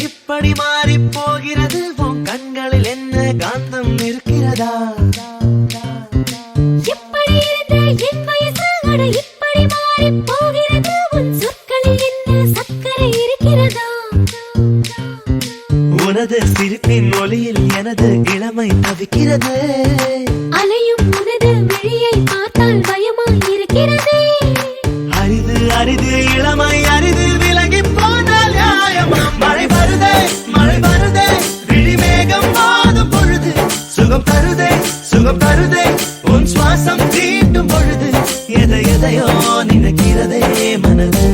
இப்படி மாறி போகிறது உன் கண்களில் என்ன காந்தம் இருக்கிறதா? எப்படி இருந்த என் வயசு அட இப்படி மாறி போகிறது உன் சொற்களில் என்ன சக்கரை இருக்கிறதா? உனது சிரிப்பின் ஒளியில் எனது இளமை தவிக்கிறது. அலையும் உனது விழியை பார்த்தால் பயமாய் இருக்கிறது. அரிது அரிது இளமை அரிது விலகி போனால் நியாயமா? மழை வருதே மழை வருதே விழி மேகம் மாதும் பொழுது சுகம் தருதே சுகம் தருதே உன் சுவாசம் தீண்டும் பொழுது எதை எதையோ நினைக்கிறதே மனது.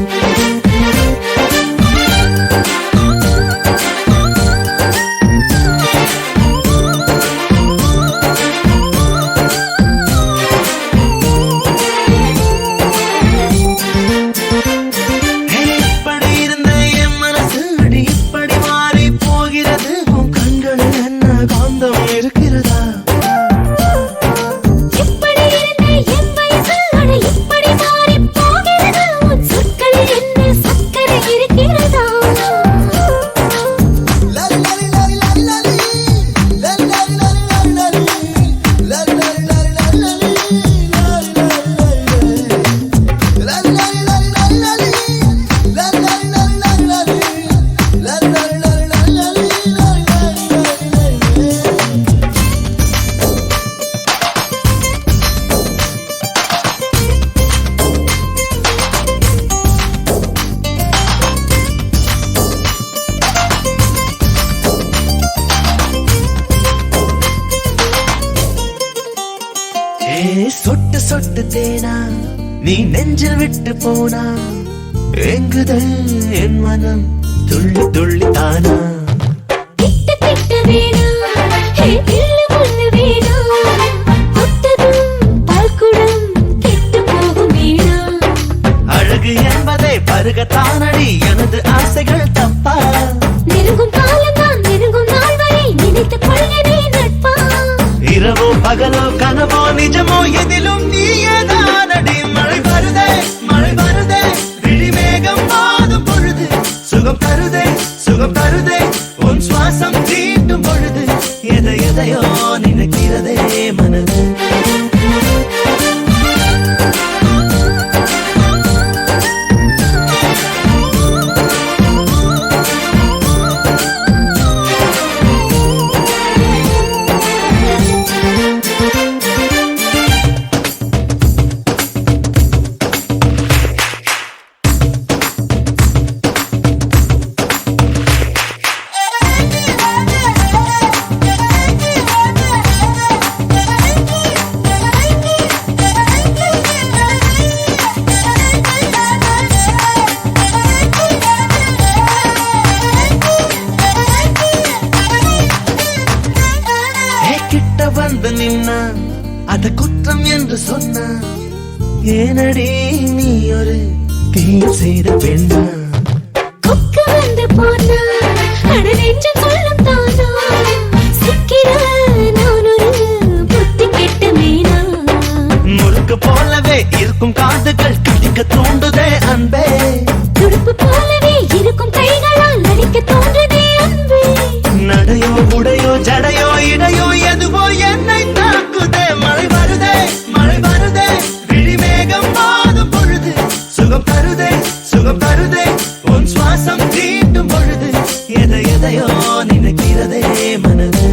சொட்டு சொட்டு தேனா நீ நெஞ்சில் விட்டு போனா எங்குதல் என் மனம் துள்ளி துள்ளி தானா. திட்டு திட்டு வேணா தில்லு முள்ளு வேணா ஒத்ததும் பால்குடம் கெட்டு போகும் வேணா. அழகு என்பதை பருகத்தானடி எனது ஆசைகள் தப்பா? நெருங்கும் காலம்தான் நெருங்கும் நாள் வரை நினைத்துக் கொள்கிறே நட்பா. இரவோ பகலோ கனவோ நிஜமோ எதிலும் நீயேதானடி. மழை வருதே மழை வருதே விழி மேகம் மாதும் பொழுது சுகம் தருதே சுகம் தருதே உன் சுவாசம் தீண்டும் பொழுது எதை எதையோ நினைக்கிறதே மனது. வந்து நின்னா அத குற்றம் என்று சொன்னா ஏனடி நீ ஒரு தீய செய்த பெண்ணா? கொக்கு வந்து போனா அட நெஞ்ச கொள்ளும் தானா சிக்கிற நான் ஒரு புத்தி கெட்ட மீனா. முறுக்கு போலவே இருக்கும் காதுகள் கடிக்க தூண்டுதே அன்பே. துடுப்பு போலவே இருக்கும் கைகளால் நடிக்க தோன்றுதே அன்பே. நடையோ உடையோ ஜடையோ இடையோ எதுவோ என்னை தாக்குதே. மழை வருதே மழை வருதே விழி மேகம் மாதும் பொழுது சுகம் தருதே சுகம் தருதே உன் சுவாசம் தீண்டும் பொழுது எதை எதையோ நினைக்கிறதே மனது.